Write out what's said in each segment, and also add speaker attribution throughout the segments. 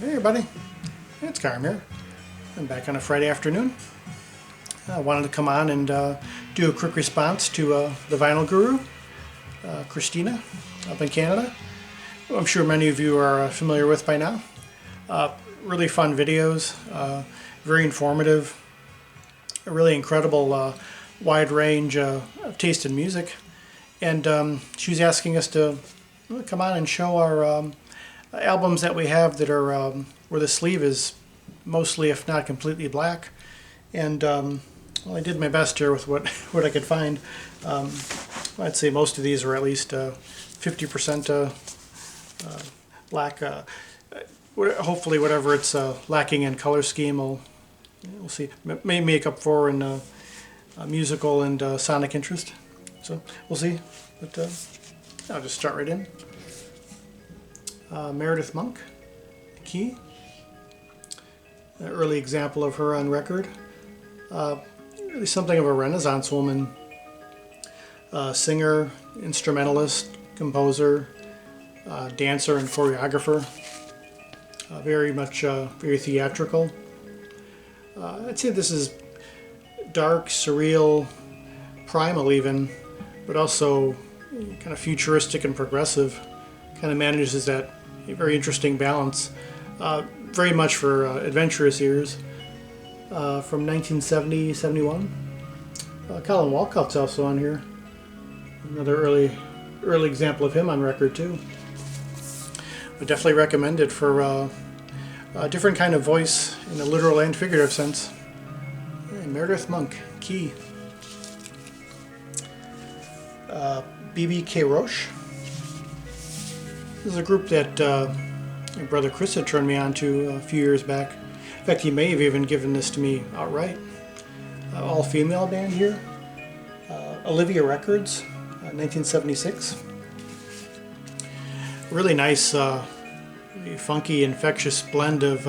Speaker 1: Hey everybody, it's Carm here. I'm back on a Friday afternoon. I wanted to come on and do a quick response to the Vinyl Guru, Christina, up in Canada, who I'm sure many of you are familiar with by now. Really fun videos, very informative, a really incredible wide range of taste in music. And she was asking us to come on and show our albums that we have that are where the sleeve is mostly, if not completely, black. And well, I did my best here with what I could find. I'd say most of these are at least 50% black. Hopefully, whatever it's lacking in color scheme, we'll see. May make up for in musical and sonic interest. So we'll see. But I'll just start right in. Meredith Monk, Key. An early example of her on record. Really something of a Renaissance woman. Singer, instrumentalist, composer, dancer, and choreographer. Very much very theatrical. I'd say this is dark, surreal, primal even, but also kind of futuristic and progressive. Kind of manages that very interesting balance. Very much for adventurous ears. From 1970-71. Colin Walcott's also on here. Another early example of him on record too. Would definitely recommend it for a different kind of voice in a literal and figurative sense. Hey, Meredith Monk, Key. BBK Roche. This is a group that my brother Chris had turned me on to a few years back. In fact, he may have even given this to me outright. All-female band here. Olivia Records, 1976. Really nice, funky, infectious blend of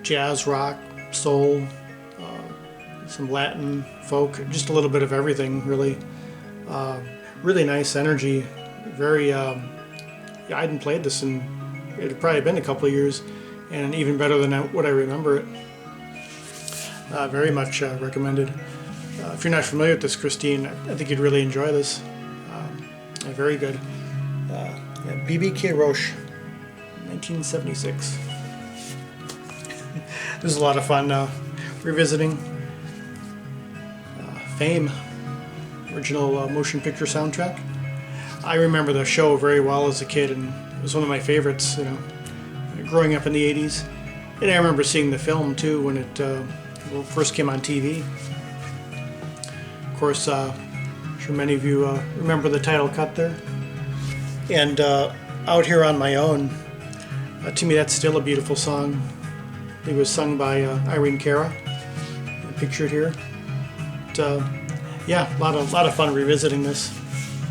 Speaker 1: jazz, rock, soul, some Latin, folk, just a little bit of everything, really. Really nice energy. Very, I hadn't played this in, it had probably been a couple of years, and even better than what I remember it. Very much recommended. If you're not familiar with this, Christine, I think you'd really enjoy this. Very good. BBK Roche, 1976. This is a lot of fun revisiting. Fame, original motion picture soundtrack. I remember the show very well as a kid, and it was one of my favorites, you know, growing up in the 80s. And I remember seeing the film too when it first came on TV. Of course, I'm sure many of you remember the title cut there. And Out Here on My Own, to me that's still a beautiful song. It was sung by Irene Cara, pictured here. But, yeah, a lot of fun revisiting this.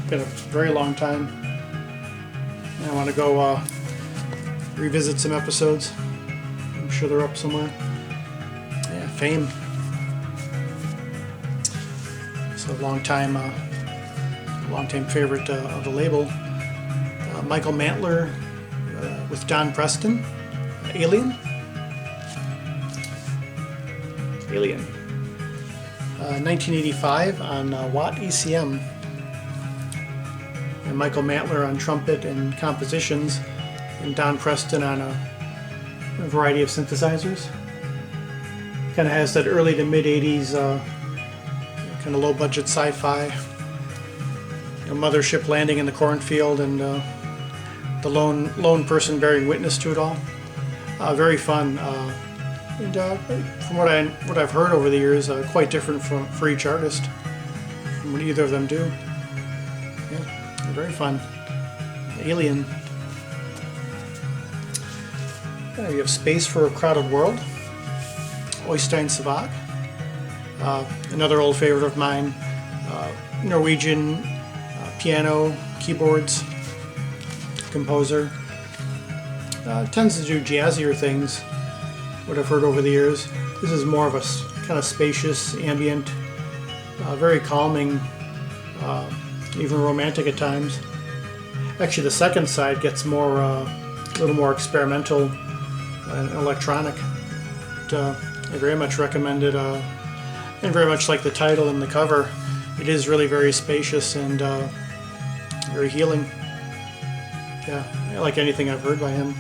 Speaker 1: Been a very long time. I want to go revisit some episodes. I'm sure they're up somewhere. Yeah, Fame. It's a long time favorite of the label. Michael Mantler with Don Preston. Alien. 1985 on Watt ECM. And Michael Mantler on trumpet and compositions, and Don Preston on a variety of synthesizers. Kind of has that early to mid 80s kind of low budget sci-fi. Mothership landing in the cornfield and the lone person bearing witness to it all. Very fun. And from what I've heard over the years, quite different for each artist from what either of them do. Yeah. Very fun. Alien. You have Space for a Crowded World. Øystein Savag. Another old favorite of mine. Norwegian piano, keyboards, composer. Tends to do jazzier things, what I've heard over the years. This is more of a kind of spacious, ambient, very calming, even romantic at times. Actually, the second side gets more, a little more experimental, and electronic. But, I very much recommend it, and very much like the title and the cover, it is really very spacious and very healing. Yeah, I like anything I've heard by him.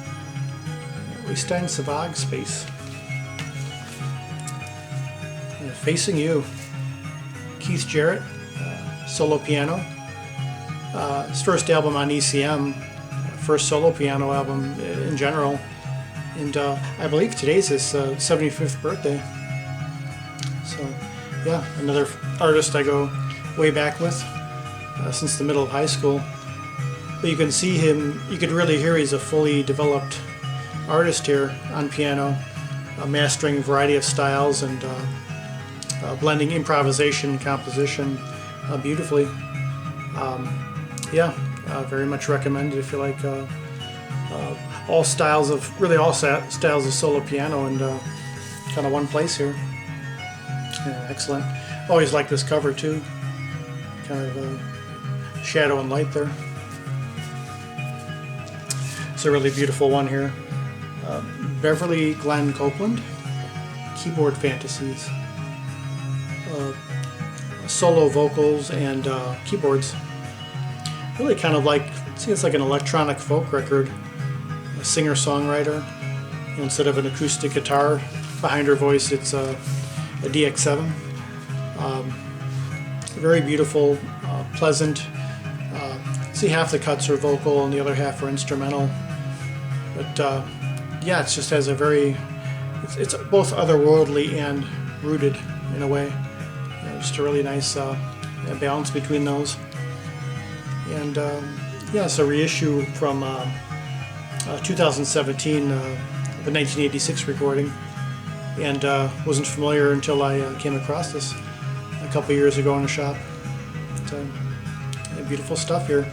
Speaker 1: Øystein Sevag, Space. Facing You, Keith Jarrett, solo piano. His first album on ECM, first solo piano album in general, and I believe today's his 75th birthday. So yeah, another artist I go way back with since the middle of high school. But you can see him, you could really hear he's a fully developed artist here on piano, mastering a variety of styles and blending improvisation and composition beautifully. Yeah, very much recommended if you like all styles of solo piano and kind of one place here. Yeah, excellent. Always like this cover too. Kind of shadow and light there. It's a really beautiful one here. Beverly Glenn Copeland, Keyboard Fantasies. Solo vocals and keyboards. Really kind of like, it's like an electronic folk record. A singer-songwriter. Instead of an acoustic guitar behind her voice, it's a DX7. Very beautiful, pleasant. See, half the cuts are vocal and the other half are instrumental. But yeah, it just has a very, it's both otherworldly and rooted in a way. Just a really nice balance between those. And yeah, it's a reissue from 2017 of a 1986 recording, and wasn't familiar until I came across this a couple years ago in a shop. So, yeah, beautiful stuff here.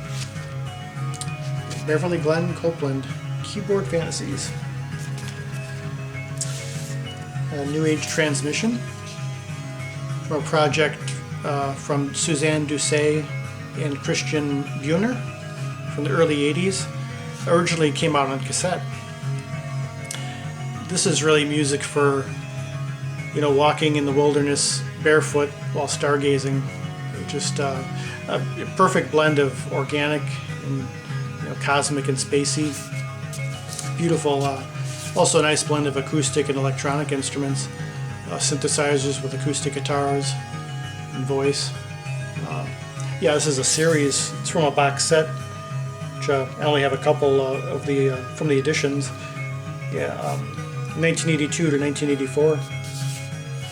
Speaker 1: Beverly Glenn Copeland, Keyboard Fantasies. New Age Transmission, from a project from Suzanne Doucet and Christian Buhner from the early 80s. Originally came out on cassette. This is really music for, walking in the wilderness barefoot while stargazing. Just a perfect blend of organic and cosmic and spacey. Beautiful. Also a nice blend of acoustic and electronic instruments. Synthesizers with acoustic guitars and voice. Yeah, this is a series. It's from a box set, which I only have a couple of the from the editions. Yeah, 1982 to 1984.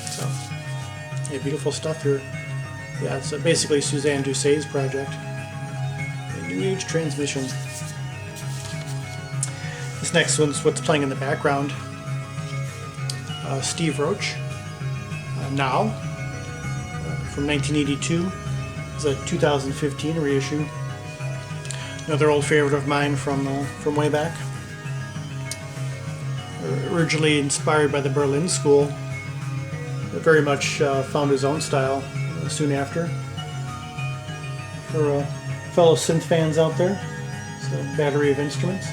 Speaker 1: So, yeah, beautiful stuff here. Yeah, it's basically Suzanne Doucet's project. A New Age Transmission. This next one's what's playing in the background. Steve Roach. Now, from 1982. It's a 2015 reissue. Another old favorite of mine from way back. Originally inspired by the Berlin School, but very much found his own style soon after. For fellow synth fans out there, it's a battery of instruments.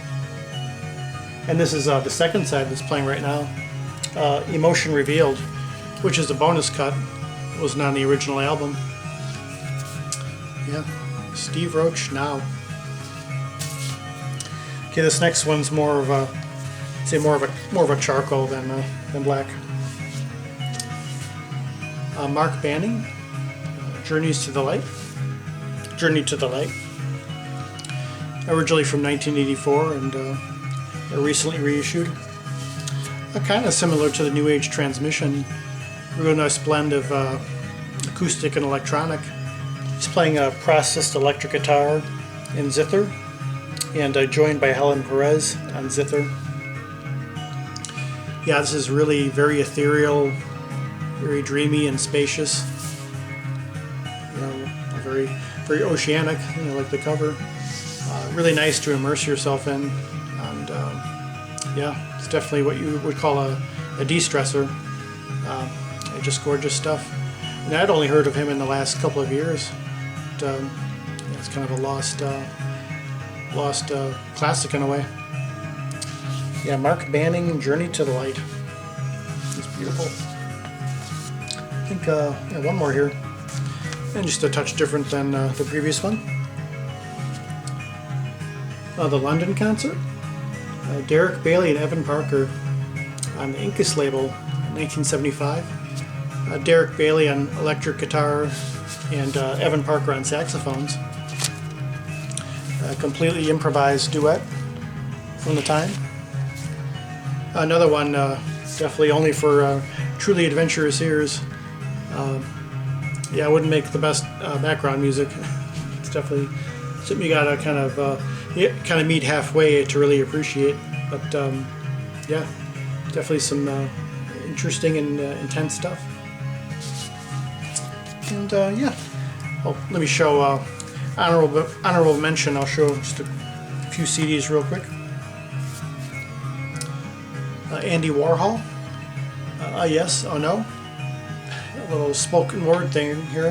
Speaker 1: And this is the second side that's playing right now. Emotion Revealed, which is a bonus cut. It wasn't on the original album. Yeah, Steve Roach Now. Okay, this next one's more of a charcoal than black. Mark Banning, Journeys to the Light. Journey to the Light. Originally from 1984 and recently reissued. Kind of similar to the New Age Transmission. Real nice blend of acoustic and electronic. He's playing a processed electric guitar in zither, and joined by Helen Perez on zither. Yeah, this is really very ethereal, very dreamy and spacious. Very, very oceanic, like the cover. Really nice to immerse yourself in, and yeah, it's definitely what you would call a de-stressor. Just gorgeous stuff. And I'd only heard of him in the last couple of years. But, it's kind of a lost classic in a way. Yeah, Mark Banning, Journey to the Light. It's beautiful. I think yeah, one more here, and just a touch different than the previous one. The London concert. Derek Bailey and Evan Parker on the Incus label, 1975. Derek Bailey on electric guitar and Evan Parker on saxophones. A completely improvised duet from the time. Another one, definitely only for truly adventurous ears. Yeah, I wouldn't make the best background music. It's definitely something you gotta kind of meet halfway to really appreciate. But yeah, definitely some interesting and intense stuff. And yeah, oh, let me show honorable mention. I'll show just a few CDs real quick. Andy Warhol. Yes, oh no. A little spoken word thing here.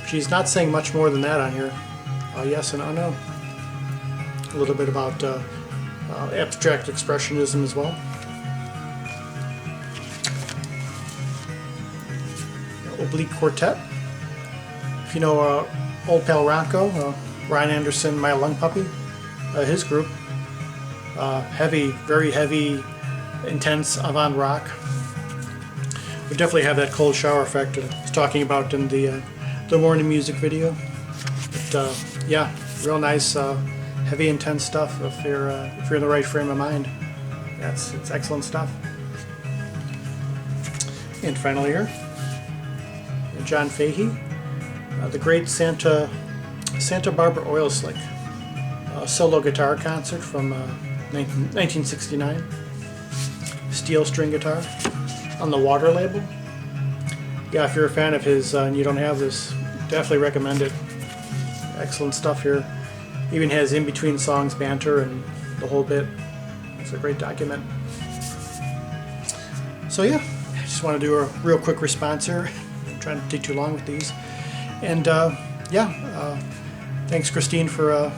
Speaker 1: She's not saying much more than that on here. Yes and oh no. A little bit about abstract expressionism as well. Oblique Quartet. If you know Old Pal Ronco, Ryan Anderson, My Lung Puppy, his group. Heavy, very heavy, intense avant rock. We definitely have that cold shower effect I was talking about in the morning music video. But yeah, real nice, heavy, intense stuff. If you're in the right frame of mind, it's excellent stuff. And finally here, John Fahey, the great Santa Barbara Oil Slick solo guitar concert from 1969. Steel string guitar on the Water label. Yeah, if you're a fan of his and you don't have this, definitely recommend it. Excellent stuff here. Even has in between songs banter and the whole bit. It's a great document. So yeah, I just want to do a real quick response here. I'm trying to take too long with these. And yeah, thanks Christine for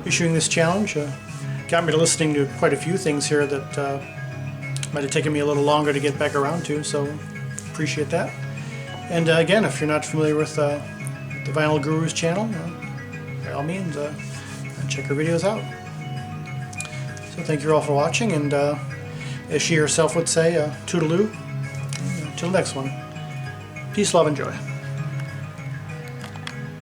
Speaker 1: issuing this challenge. Got me to listening to quite a few things here that might have taken me a little longer to get back around to, so appreciate that. And again, if you're not familiar with the Vinyl Gurus channel, by all means, check her videos out. So thank you all for watching, and as she herself would say, toodaloo. Until the next one, peace, love, and joy.